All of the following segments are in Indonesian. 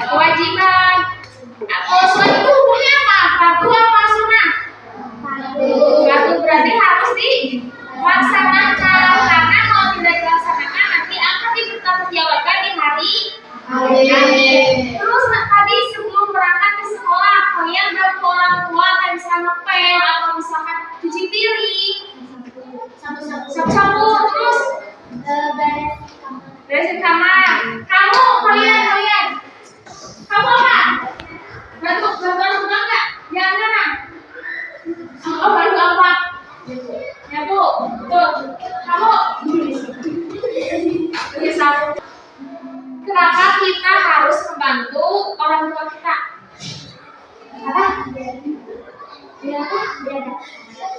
Kewajiban. Kalau sholat itu hukumnya apa? Fardu apa sunnah? Fardu berarti harus dilaksanakan. Karena kalau tidak dilaksanakan nanti akan dipertanggungjawabkan di hari akhir. Terus tadi sebelum berangkat ke sekolah, kalian bantu orang tua kayak misalnya ngepel atau misalkan cuci piring, sapu-sapu, terus beresin kamar. Kalian kamu apa? Bantu rumah nggak? Jangan. Oh, bantu apa? Ya Bu, tuh kamu. Kenapa kita harus membantu orang tua kita? Apa?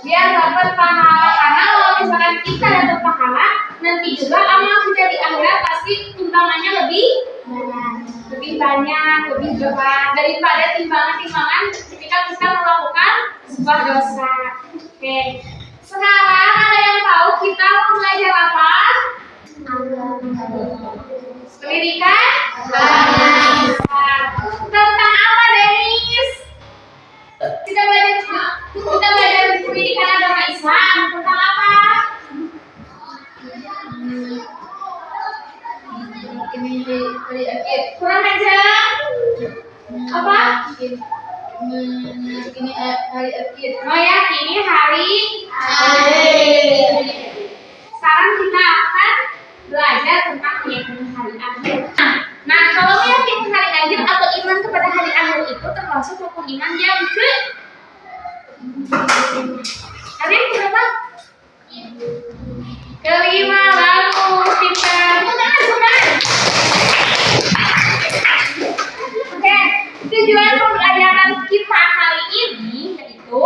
Biar dapat pahala. Karena kalau misalkan kita dapat pahala, nanti juga amal kita di akhirat pasti timbangannya lebih banyak, lebih berat daripada timbangan ketika kita melakukan sebuah dosa. Oke. Sekarang ada yang tahu kita mau belajar apa? Pendidikan? Tentang apa, Denis? Kita belajar pendidikan agama Islam. Tentang apa? Kurang ajar? Apa? Ini hari akhir. Oh ya, ini hari akhir. Sekarang kita akan belajar tentang keyakinan hari akhir. Nah, kalau keyakinan hari akhir atau iman kepada hari akhir itu termasuk rukun iman yang ada yang berapa? Kelima, lalu kita bukan. Oke, tujuan pembelajaran kita kali ini yaitu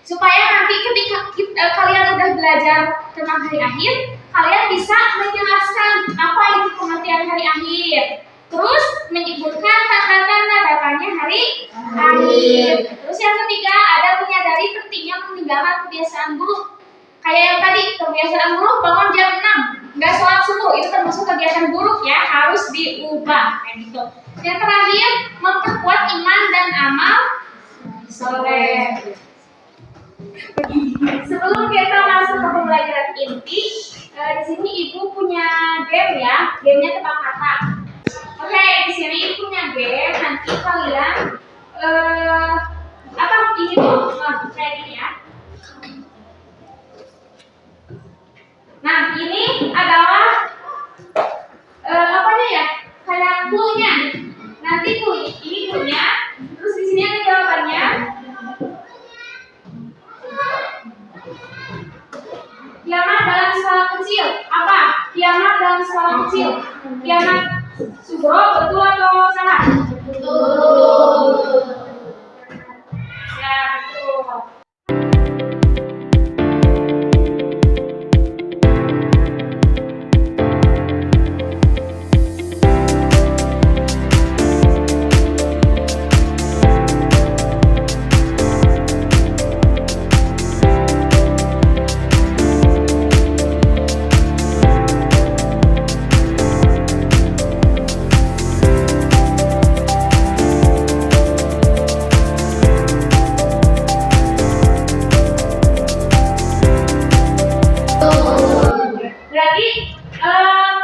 supaya nanti ketika kalian udah belajar tentang hari akhir, kalian bisa menjelaskan apa itu pengertian hari akhir. Terus menyebutkan tanda-tanda datangnya hari akhir. Terus yang ketiga ada menyadari pentingnya meninggalkan kebiasaan buruk. Kayak yang tadi, kebiasaan buruk bangun jam 6, nggak sholat subuh, itu termasuk kebiasaan buruk ya, harus diubah kayak gitu. Yang terakhir, memperkuat iman dan amal soleh. Sebelum kita masuk ke pembelajaran inti, di sini ibu punya game ya, gamenya tebak kata. Oke, di sini ibu punya game, nanti kalian apa ini tuh, kayak gini ya. Nah, ini adalah apanya ya? Kayak clue-nya. Nanti ini clue-nya. Terus di sini ada jawabannya. Kiamat dalam skala kecil. Apa? Kiamat dalam skala kecil. Kiamat sugro, betul atau salah? Betul. Ya, betul.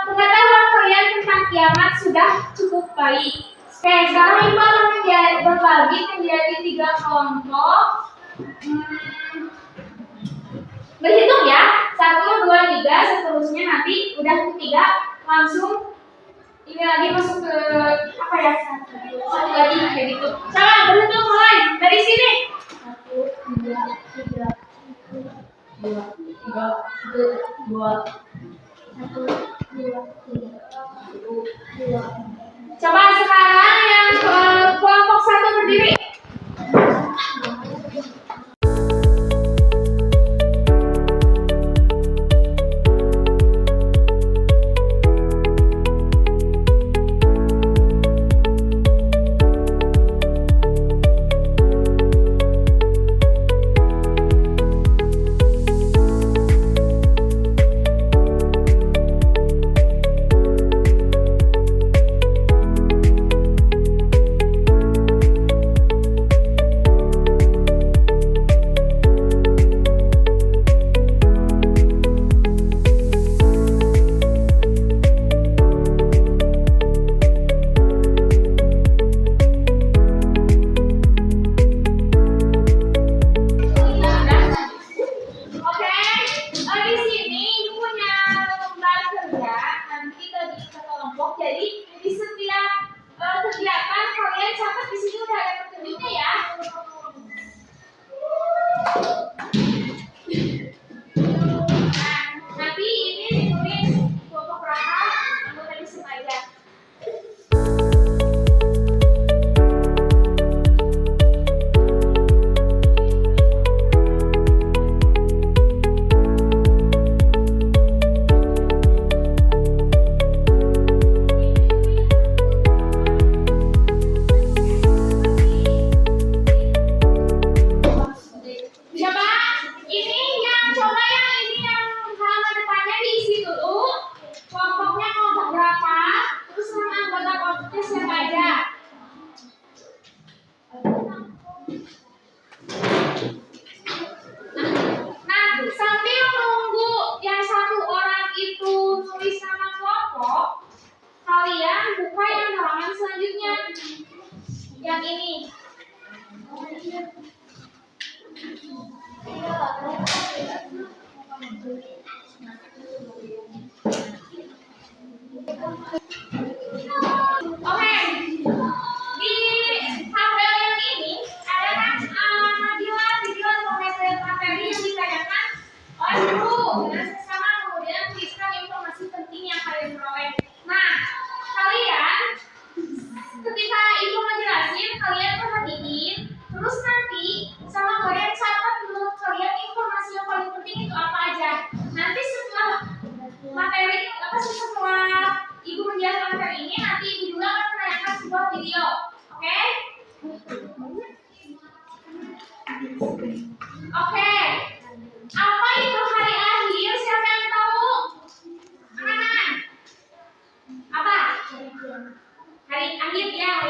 Pengetahuan kalian tentang kiamat sudah cukup baik. Oke, sekarang ibu akan berbagi menjadi 3 kelompok. Berhitung ya, 1, 2, 3, seterusnya nanti udah ketiga langsung ini lagi masuk ke apa ya? Satu lagi kayak gitu. Coba berhitung mulai dari sini. 1, 2, 3, 2, 2. 1, 2, 3, 2. Coba sekarang yang kelompok 1 berdiri.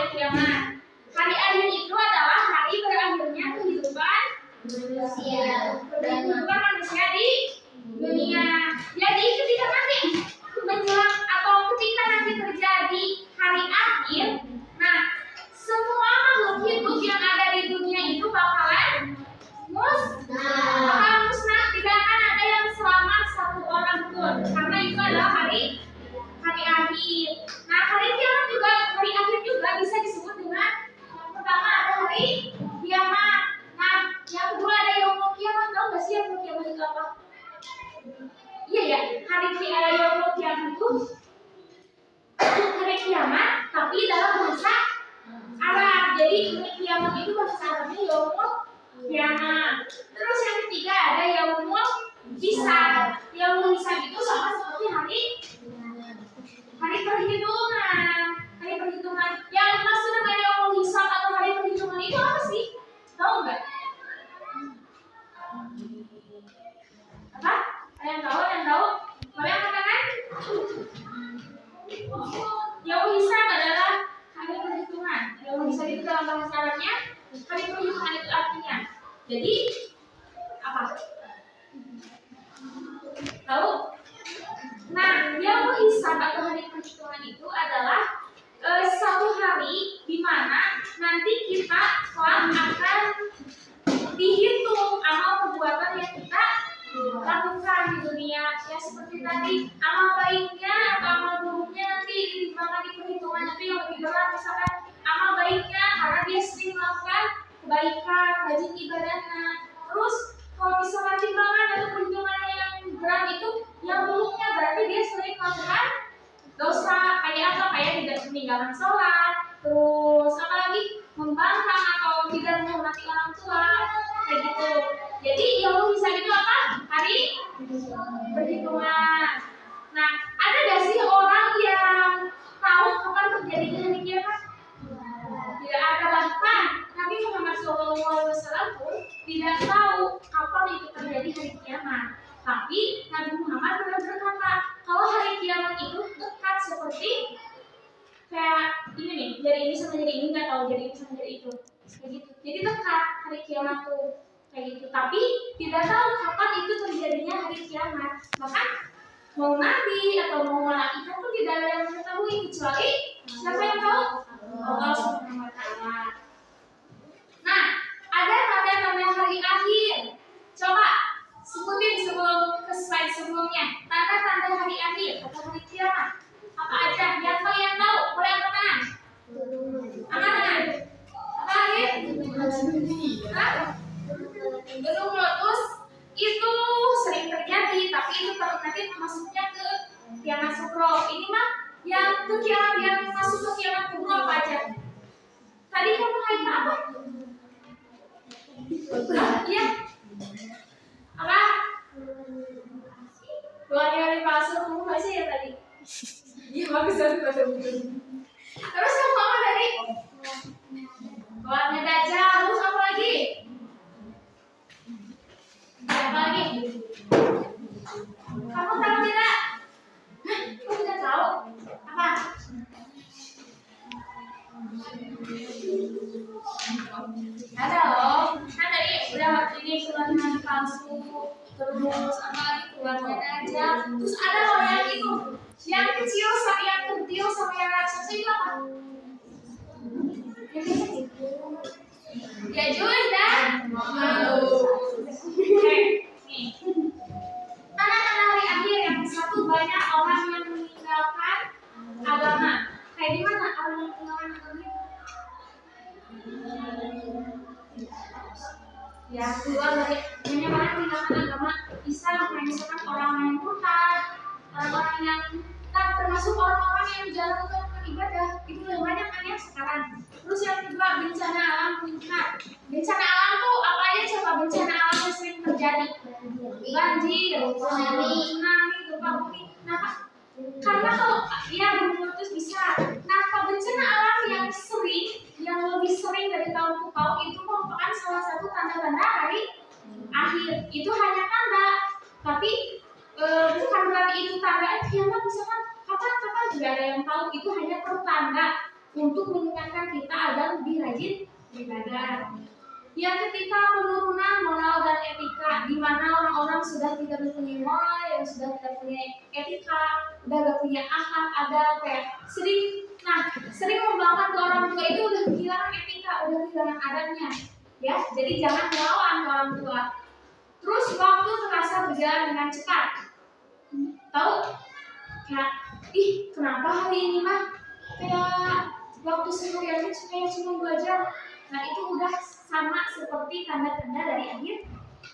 hari kiamat. Hari akhir itu adalah hari berakhirnya kehidupan manusia di dunia. Jadi ketika nanti menjelang atau ketika nanti terjadi hari akhir, nah semua makhluk hidup yang ada di dunia itu bakalan musnah, tidak akan ada yang selamat satu orang pun, karena itu adalah hari akhir. Nah hari kiamat juga, hari akhir juga bisa disebut dengan yang pertama ada hari kiamat. Nah yang kedua ada yaumul kiamat. Tahu nggak sih yaumul kiamat itu apa? Iya ya, yaumul kiamat itu hari kiamat, tapi dalam bahasa Arab. Jadi hari kiamat itu bahasa Arabnya yaumul kiamat. Terus yang ketiga ada yaumul hisab. Yaumul hisab itu sama seperti hari perhitungan. Hari perhitungan. Yang dimaksud dengan yaumul hisab atau hari perhitungan itu apa sih? Tahu nggak? Apa? Ada yang tahu? Ada yang tahu? Boleh yang katakan? Yaumul hisab adalah hari perhitungan. Yaumul hisab itu dalam bahasa Arabnya hari perhitungan itu artinya. Jadi apa? Tahu? Nah, yaumul hisab atau hari perhitungan itu adalah satu hari di mana nanti kita akan dihitung amal perbuatan yang kita lakukan di dunia. Ya seperti tadi, amal baiknya atau amal buruknya nanti ditimbangkan di perhitungan itu yang lebih berat. Misalkan amal baiknya karena dia sering melakukan kebaikan, rajin ibadahnya. Terus kalau misalkan timbangan atau perhitungannya yang berat itu, yang buruknya berarti dia sering melakukan dosa, kayak apa? Kayak tidak meninggalkan sholat, terus apalagi membangkang atau tidak menghormati orang tua, kayak gitu. Jadi yaumul hisab itu apa? Hari perhitungan. Nah, ada gak sih orang yang tahu kapan terjadinya hari kiamat? Tidak ada. Bahkan Nabi Muhammad SAW pun tidak tahu kapan itu terjadi hari kiamat. Tapi Nabi Muhammad pernah berkata kalau hari kiamat itu dekat seperti kayak ini nih, jadi ini sama jadi ini, nggak tahu jadi ini sama jadi itu, kayak gitu. Jadi dekat hari kiamat tuh kayak gitu. Tapi tidak tahu kapan itu terjadinya hari kiamat. Bahkan mau nabi atau mau malaikat pun tidak ada yang mengetahui kecuali siapa yang tahu? Allah Subhanahu wa Ta'ala. Nah, ada tanda-tanda hari akhir. Coba sebutin sebelum ke slide sebelumnya. Tanda-tanda hari akhir atau hari kiamat. Apa aja? Yang kalian tahu? Boleh angkat tangan. Angkat tangan. Apa akhir? Gunung meletus itu sering terjadi, tapi itu nanti masuknya ke kiamat sukro. Ini mah yang ke kiamat, yang masuk ke kiamat kubro apa aja? Tadi kamu kait apa? Iya. Apa? Keluarga dari palsu kamu masih ya tadi? Iya bagus banget. Terus kamu apa tadi? Keluarga Dajjal. Terus apa lagi? Apa lagi? Kamu tahu tidak? Kamu tidak tahu? Apa? Ada loh. Kan tadi udah ini keluarga palsu. Terus apa lagi keluarga Dajjal. Terus ada loh yang itu, yang kecil sama yang kecil sama yang raksasa itu apa? Yang kecil. Yajuj dan nih. Tanda-tanda hari akhir yang satu, banyak orang yang meninggalkan agama. Kayak gimana orang yang meninggalkan agama? Ya keluar dari banyak orang yang meninggalkan agama. Bisa kayak misalkan orang yang murtad, orang-orang yang termasuk orang-orang yang jarang melakukan ibadah. Itu lebih banyak kan ya sekarang. Terus yang kedua, bencana alam meningkat. Bencana alam tuh apa aja? Coba bencana alam yang sering terjadi. Banjir, tsunami, gempa bumi. Nah, karena kalau ya gunung meletus bisa. Nah, kalau bencana alam yang lebih sering dari tahun ke tahun itu merupakan salah satu tanda-tanda hari akhir. Itu hanya tanda, tapi bukan berarti itu tanda kiamat. Misalkan kapan juga ada yang tahu. Itu hanya pertanda untuk untuk mengingatkan kita agar lebih rajin beribadah. Yang ketiga, penurunan moral dan etika, di mana orang-orang sudah tidak mempunyai moral, yang sudah tidak punya etika, udah gak punya akhlak, ada kayak sering membawakan ke orang tua itu udah kehilangan etika, udah kehilangan adabnya, ya. Jadi jangan melawan ke orang tua. Terus waktu terasa berjalan dengan cepat. Tahu? Kayak, kenapa hari ini mah kayak waktu seharian kayak cuma 2 jam. Nah itu udah sama seperti tanda-tanda dari akhir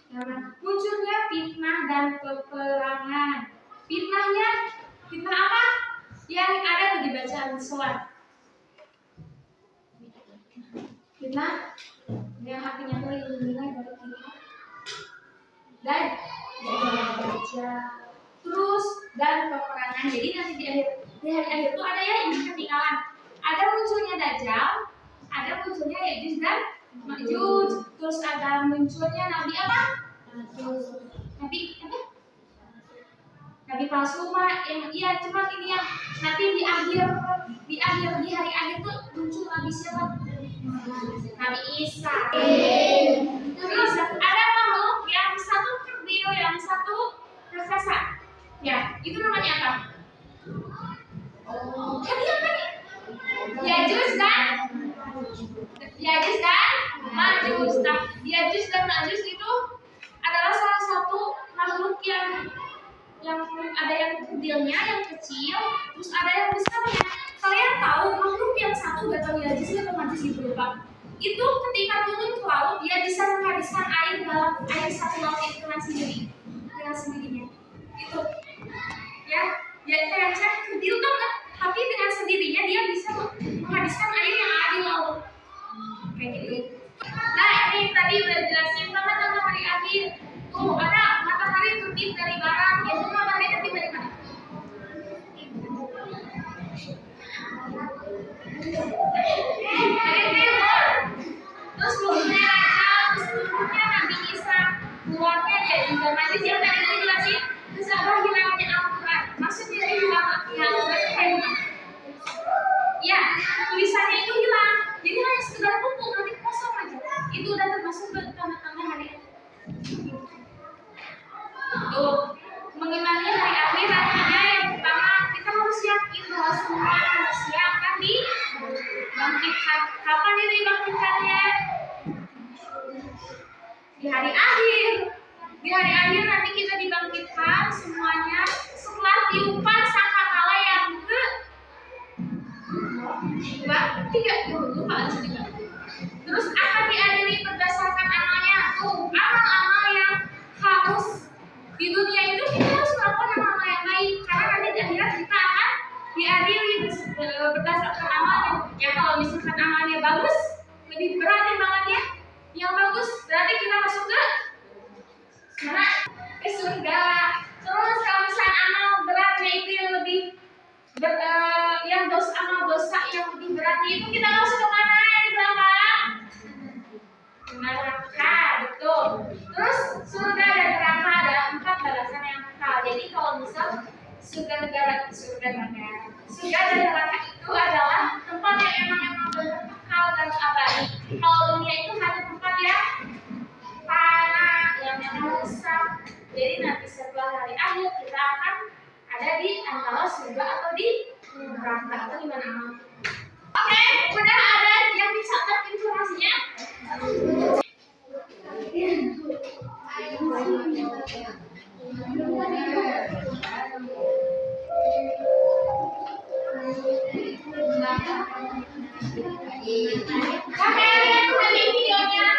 zaman. Munculnya fitnah dan peperangan. Fitnah apa? Yang ada di bacaan sholat. Fitnah yang artinya menilai dari kita dan baca. Terus dan peperangan. Jadi nanti di hari akhir itu ada ya yang ketinggalan. Ada munculnya Dajjal, ada munculnya Ya'juj dan Ma'juj. Terus ada munculnya Nabi apa? Nabi palsu mah iya, cuma ini yang nanti di hari akhir tuh muncul Nabi siapa? Nabi Isa. Terus ada makhluk yang satu kerdil, yang satu raksasa. Ya, itu namanya apa? Tadi apa nih? Ya'juj dan Ma'juj. Nah, Ya'juj dan Ma'juj itu adalah salah satu makhluk yang ada yang kecilnya, yang kecil, terus ada yang besarnya. Kalian tahu makhluk yang satu gak tahu Ya'juj atau Ma'juj gitu lupa. Itu ketika turun ke laut dia bisa menghabiskan air dalam air satu laut itu dengan sendirinya. Itu ya kayak kecil banget, tapi dengan sendirinya dia bisa menghabiskan air yang ada di laut kayak gitu. Nah ini tadi udah jelasin tentang hari akhir. Tuh ada matahari terbit dari barat, yaitu matahari terbit dari mana? Dari timur. Terus turunnya Raja, terus turunnya Nabi Isa, keluarnya Ya'juj dan Ma'juj yang tadi udah jelasin. Terus apa hilangnya Al-Quran? Maksudnya hilangnya Al-Quran kayak gimana? Ya, tulisannya itu hilang. Jadi hanya sekedar buku, nanti kosong aja. Itu udah termasuk tanda-tanda hari akhir. Tuh, mengenali hari akhir artinya yang pertama kita harus yakin bahwa semua manusia akan dibangkitkan. Kapan itu dibangkitkannya? Di hari akhir. Di hari akhir nanti kita dibangkitkan semuanya setelah tiupan sangkakala yang ke 2, 3, lupa juga. Terus akan diadili berdasarkan amalnya. Tuh, amal-amal yang harus di dunia itu kita harus melakukan amal yang baik, karena nanti di akhirat kita akan diadili berdasarkan amalnya. Ya kalau misalkan amalnya bagus, lebih berat timbangannya yang bagus, berarti kita masuk ke surga. Terus kalau misalkan amal beratnya itu yang lebih amal dosa yang lebih berat itu kita masuk ke mana di belakang? Neraka, betul. Terus surga dan neraka ada 4 balasan yang kekal. Jadi kalau misal surga dan neraka itu adalah tempat yang emang benar kekal dan abadi. Kalau dunia itu hanya tempat yang fana, yang rusak. Jadi nanti setelah hari akhir kita akan ada di antara surga atau di neraka atau di mana. Oke, udah ada yang dicatat informasinya? Oke, lihat kembali videonya.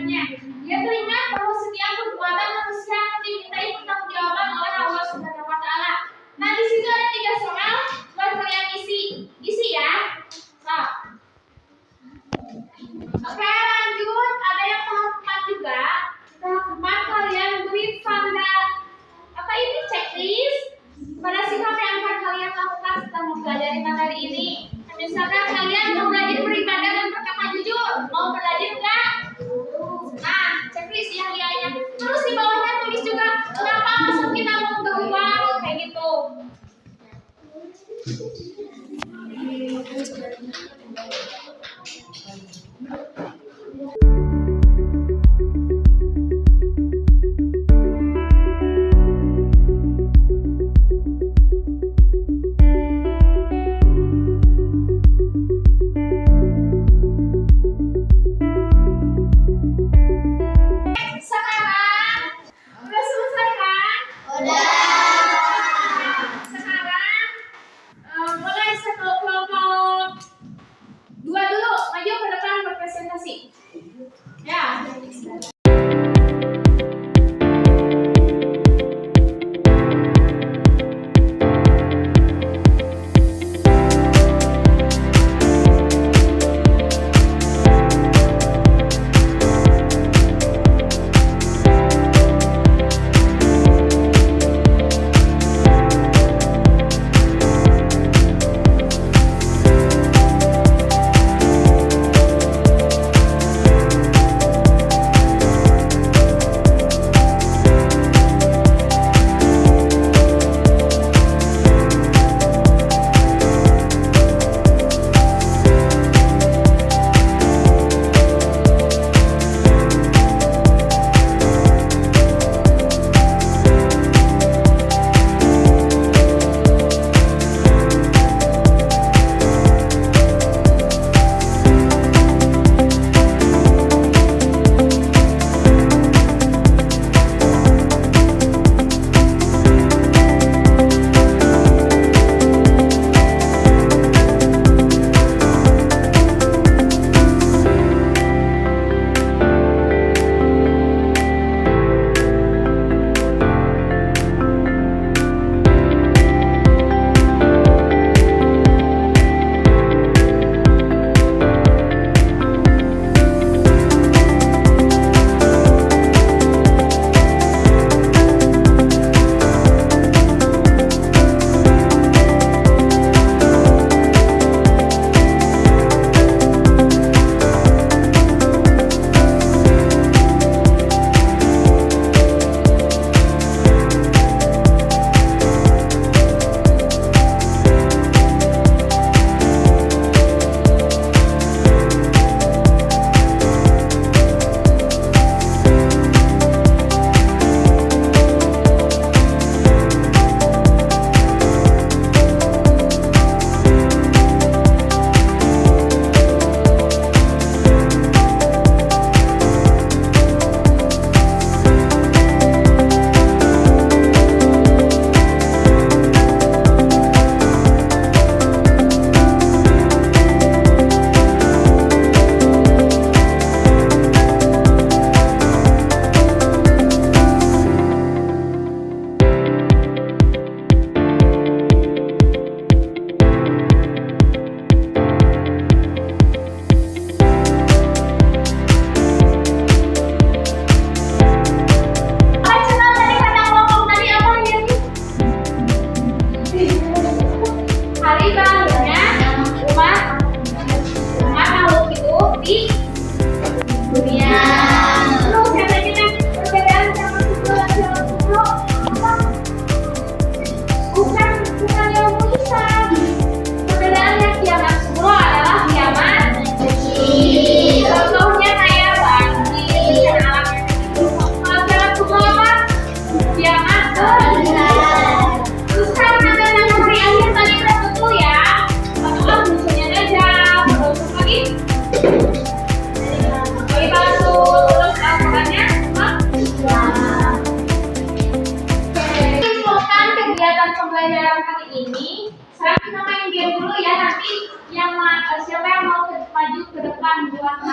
firman-Nya. Dia teringat bahwa setiap perbuatan manusia dimintai pertanggungjawaban oleh Allah Subhanahu wa taala. Nah, di situ ada 3 soal buat kalian isi ya. Nah, oke, lanjut. Ada yang tahap 4 juga. Tahap 4 kalian beri tanda apa ini checklist pada sikap yang akan kalian lakukan setelah mempelajari materi ini. Misalkan kalian mau belajar beribadah dan berkata jujur, mau belajar enggak? Nah, checklist yang dianya. Terus di bawahnya tulis juga kenapa maksud kita mau berubah kayak gitu.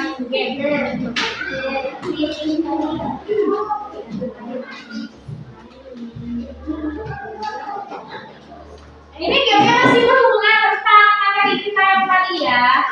main game. Ini gamenya masih berhubungan tentang materi kita yang tadi ya.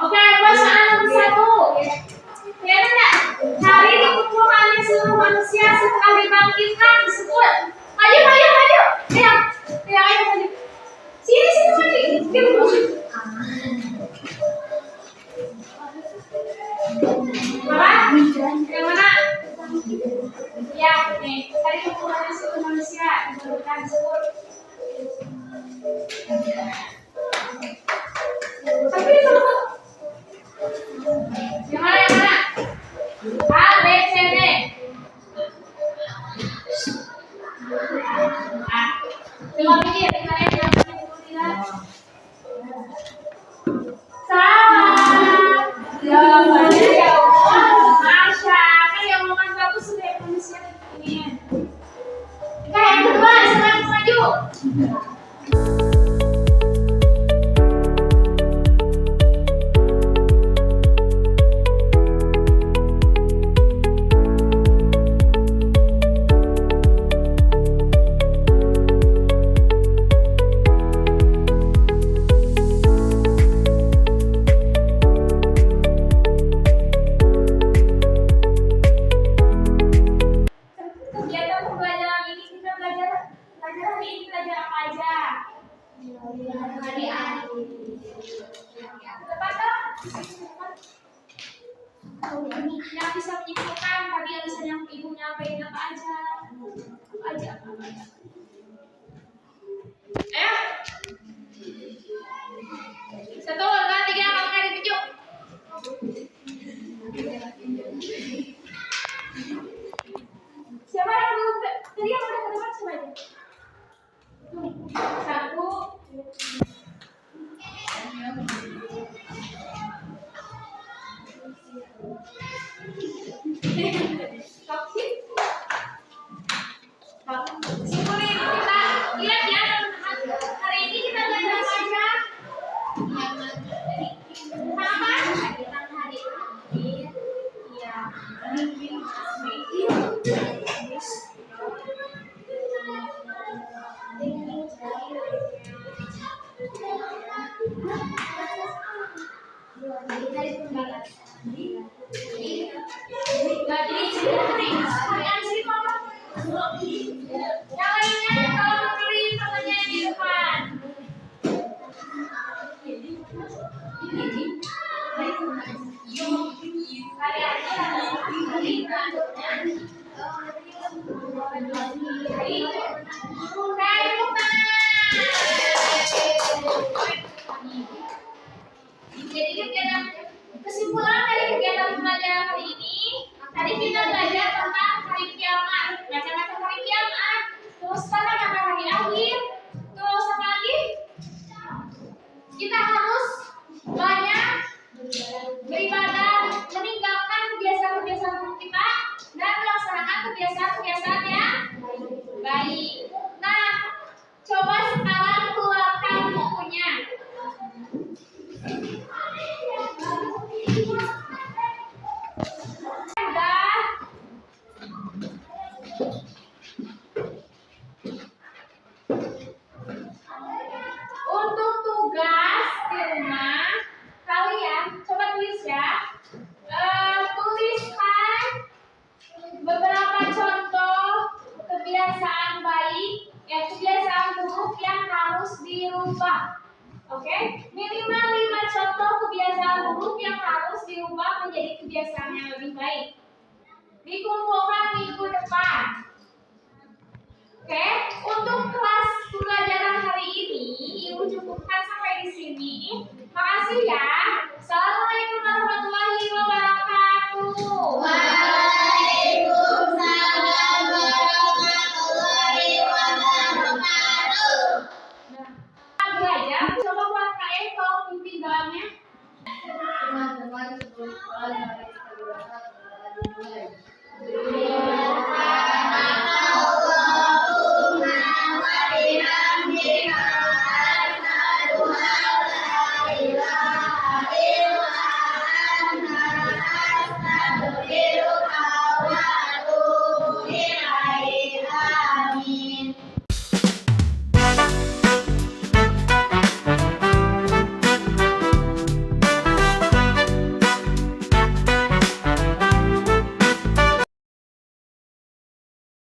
Oke, persoalan nomor 1. Kelihatan nggak? Hari dikumpulkannya seluruh manusia setelah dibangkitkan disebut. Maju, maju, maju. Lihat, lihat ayo maju. Sini, sini maju. Diam. Apa? Yang mana? Ya, nih. Hari dikumpulkannya seluruh manusia dibangkitkan disebut. Tapi disebut. Yang mana, yang mana? A, B, C, D. Coba pikir, kalian jawab tidak? Salah. Jawabannya ya Allah, Masya. Kan yang omongan bagus sudah manusia ini. Oke, yang kedua, silakan maju. Kegiatan pembelajaran ini kita belajar hari ini belajar apa aja? Tepat tak? Yang bisa menyimpulkan tadi alasan yang ibu nyampein apa aja? Apa aja? Ayo. 1, 2, 3, angkat ditunjuk. Siapa yang belum tadi yang udah kedepan siapa aja? 1. Simpulin kita lihat ya teman-teman. Hari ini kita belajar apa aja? Apa? Tentang hari akhir. Ya. Yang lainnya kalau memberi pertanyaan di depan. Jadi kesimpulan dari kegiatan pembelajaran hari ini, tadi kita belajar tentang hari kiamat, macam-macam hari kiamat, terus tentang hari akhir, terus apa lagi? Kita harus banyak beribadah, meninggalkan kebiasaan-kebiasaan buruk kita, dan melaksanakan kebiasaan-kebiasaan yang baik. Nah, coba sekarang keluarkan bukunya. Untuk tugas di rumah, kalian coba tulis ya. Tuliskan beberapa contoh kebiasaan baik, kebiasaan buruk yang harus dirubah. Oke, minimal 5 contoh kebiasaan buruk yang harus dirubah menjadi kebiasaan yang lebih baik. Dikumpulkan minggu depan. Oke, untuk kelas pembelajaran hari ini, Ibu cukupkan sampai di sini. Makasih ya.